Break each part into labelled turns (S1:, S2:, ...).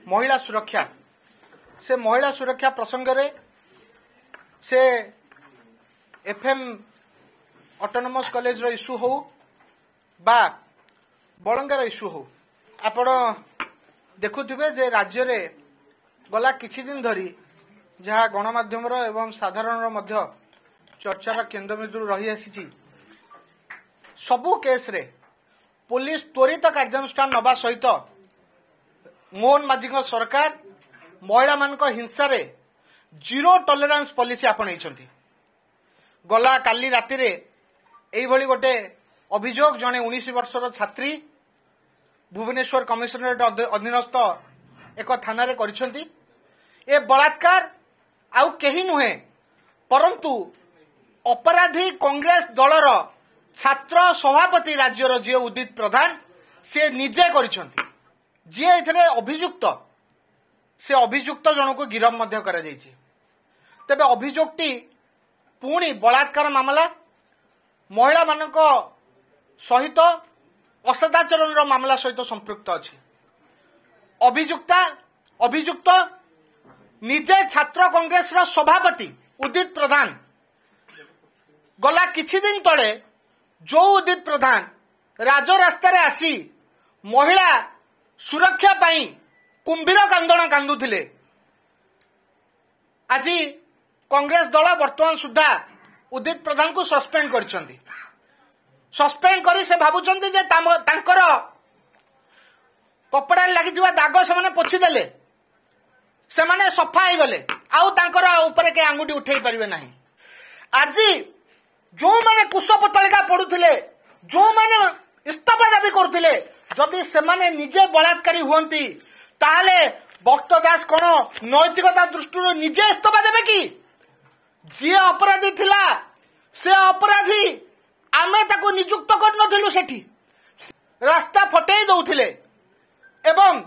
S1: महिला सुरक्षा से महिला सुरक्षा प्रसंग रे से एफएम ऑटोनोमस कॉलेज रो इश्यू हो बा बलंगार इश्यू हो आपण देखुथिबे जे राज्य रे गला किछि दिन धरी जहाँ गणमाध्यम एवं साधारण मध्य चर्चार केन्द्रबिंदु रही आसी सबु केस रे पुलिस त्वरित कार्यानुष्ठान नवा सहित मोहन माझी सरकार महिला मान हिंसा रे जीरो टॉलरेंस पॉलिसी आपणई गला काली राति रे एई भली गोटे अभियोग जने 19 वर्षर छात्री भुवनेश्वर कमिशनरेट अधीनस्थ एक थाना रे करिसेंती ए बलात्कार आउ केही नुहे परंतु अपराधी कांग्रेस दलर छात्र सभापति राज्यर जी उदित प्रधान से निजे करिसेंती जी एथरे अभियुक्त से अभियुक्त जनक गिरफ मध्य करा जायछि तेबे अभियोगटी पुणी बलात्कार मामला महिला मानक सहित असदाचरण मामला सहित संपृक्त अछि अभियुक्त निजे छात्र कांग्रेस रो सभापति उदित प्रधान गला किछि दिन तले जो उदित प्रधान राजरास्ता रे आसी महिला सुरक्षा पाई कुंभीर कांदण कांदुथिले आज कांग्रेस दल वर्तमान सुधा उदित प्रधान को सस्पेंड करिसेंती सस्पेंड करी से भाबुचंती जे तांकर कपड़ा लागिथिबा दाग से माने पोछि देले से माने सफा हो गले आउ तांकर ऊपर के आंगुठी उठेई परिबे नाही आज जो माने कुशपतलिका पडुथिले जो माने इस्तफा दाबी करुथिले जदि से माने निजे बलात्कारी हुंती ताहले भक्त दास कोन नैतिकता दृष्टि निजे इस्तफा देबे कि जी अपराधी थिला से अपराधी आमे ताको नियुक्त कर नथिलु सेठी रास्ता फटेई दउथिले एवं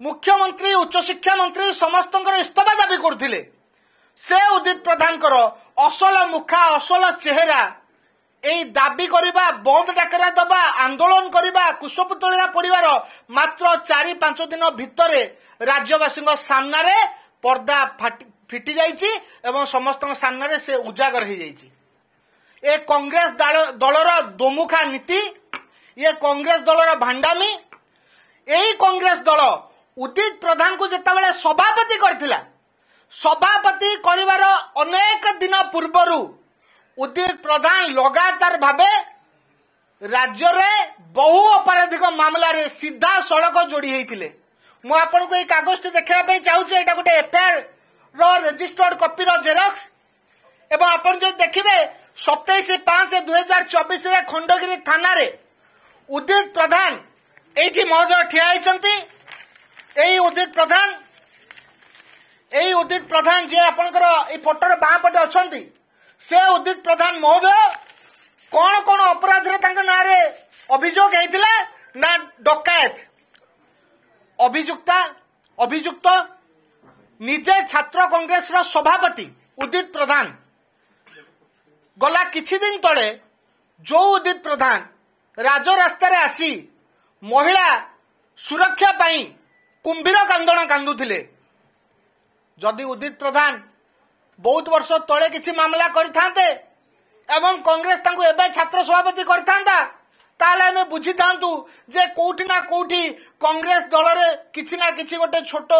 S1: मुख्यमंत्री उच्च शिक्षा मंत्री समस्तंकर इस्तफा दाबी करथिले से उदित प्रधान असल मुखा असल चेहरा एई दाबी करिबा बंद डाकरा दबा आंदोलन करिबा कुशपुतलिया पड़िबार मात्र 4-5 दिन भितरे राज्यवासी सामना रे पर्दा फिटी जाइछि एवं समस्त सामना रे से उजागर हो जाइछि ए कांग्रेस दलर दोमुखा नीति ये कांग्रेस दलर भांडामी एई कांग्रेस दल उदित प्रधान को जेतेबेले सभापति करथिला सभापति करिवार अनेक दिन पूर्वरु उदित प्रधान लगातार भावे राज्य रे बहु अपराधिक मामला रे सीधा सड़क जोड़ी होइतिले मु आपन को ए कागज देखा चाहूँ एटा गोटे एफआईआर रो रजिस्टर्ड कॉपी रो जेरॉक्स एवं आपन जो देखिबे 27/5/2024 रे खंडगिरी थाना रे उदित प्रधान एठी महोदय ठिया होइचंती एई उदित प्रधान जे आपनकर ए फोटो बाँ पटे अछंती से उदित प्रधान महोदय कौन कौन अपराध रे तांका नारे अभियोग हेतिला ना डकायत अभियुक्त निजे छात्र कांग्रेस रो सभापति उदित प्रधान गला किछि दिन तले जो उदित प्रधान राजरास्ता रे आसी महिला सुरक्षा पाई कुंभीर कांदण कांदुथिले जदि उदित प्रधान बहुत वर्ष तले किछि मामला करिथांते एवं कांग्रेस तांको एबे छात्र सभापति करथांता ताले हमें बुझी थांतु जे कोठी ना कोठी कांग्रेस दल रे किछि ना किछि गोटे छोट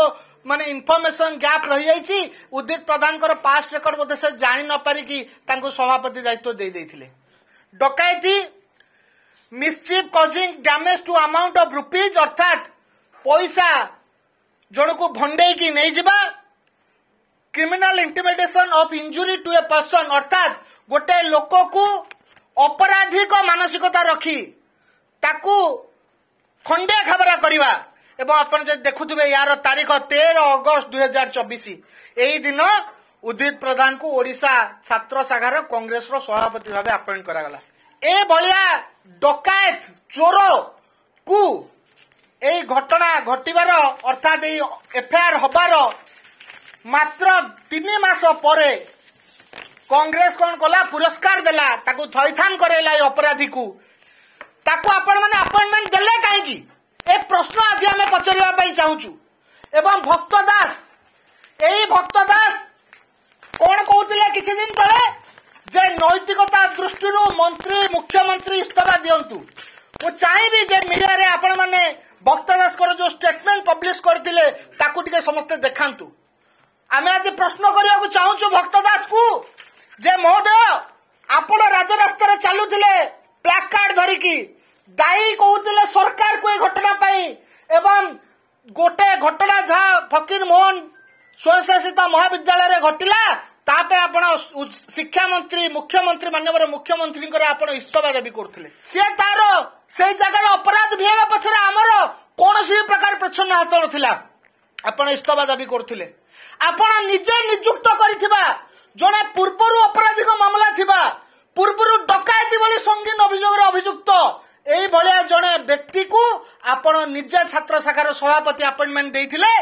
S1: माने इन्फॉर्मेशन गैप रही जाइछि उदित प्रधान कर पास्ट रेकॉर्ड बोधे से जानि न पारि कि तांको सभापति दायित्व दे देथिले डकैती mischief causing damage to amount of rupees अर्थात पैसा जणको भंडे की नहीं जिबा criminal intimidation of injury to a person अर्थात गोटे लोक को अपराधिक मानसिकता रखी ताकू खंडे खबरा करवा एवं अपन देखुवे यार तारीख 13 अगस्त 2024 यही दिन उदित प्रधान को ओडिशा छात्र शाखार कांग्रेस सभापति भाव अपॉइंट करागला ए भलिया डकायत चोर को ए घटना घटिबार अर्थात एफआईआर हबार मात्र 3 मास परे कांग्रेस कौन कला पुरस्कार देला ताकू थैथान करेला अपराधी को ताकू आपण माने अपॉइंटमेंट देले काहेकी ए प्रश्न आज आम पचारिबा पई चाहूचु एवं भक्त दास यही भक्त दास कौन कहते किसी दिन तले जे नैतिकता दृष्टि मंत्री मुख्यमंत्री इस्तीफा दिंतु मु चाहिए जे मीडिया रे आपण माने भक्त दास जो स्टेटमेंट पब्लिश करथिले ताकू टिके समस्त देखांतु आमे आज प्रश्न करिया चाहूँ भक्त दास को जे महोदय आपण राजरास्ता चलुले प्लाकार्ड धरिकी दायी कहते सरकार को घटना पाई एवं गोटे घटना जहाँ फकीर मोहन स्वयंशासित महाविद्यालय घटिला तापे आपण शिक्षा मंत्री मुख्यमंत्री माननीय मुख्यमंत्री आपण इस्तीफा दाबी करथिले से तार से जगह अपराध विभाग पछरे आमर कौन प्रकार प्रच्छन्न हाथ नथिला आपण इस्तीफा दाबी करथिले आपण निजे नियुक्त करिथिबा जने पूर्वरु अपराधिक मामला थिबा पूर्वरु डकायती भली संगीन अभियोग अभियुक्त एई भलिया जने व्यक्ति को आपण निजे छात्र शाखार सभापति अपॉइंटमेंट देइथिले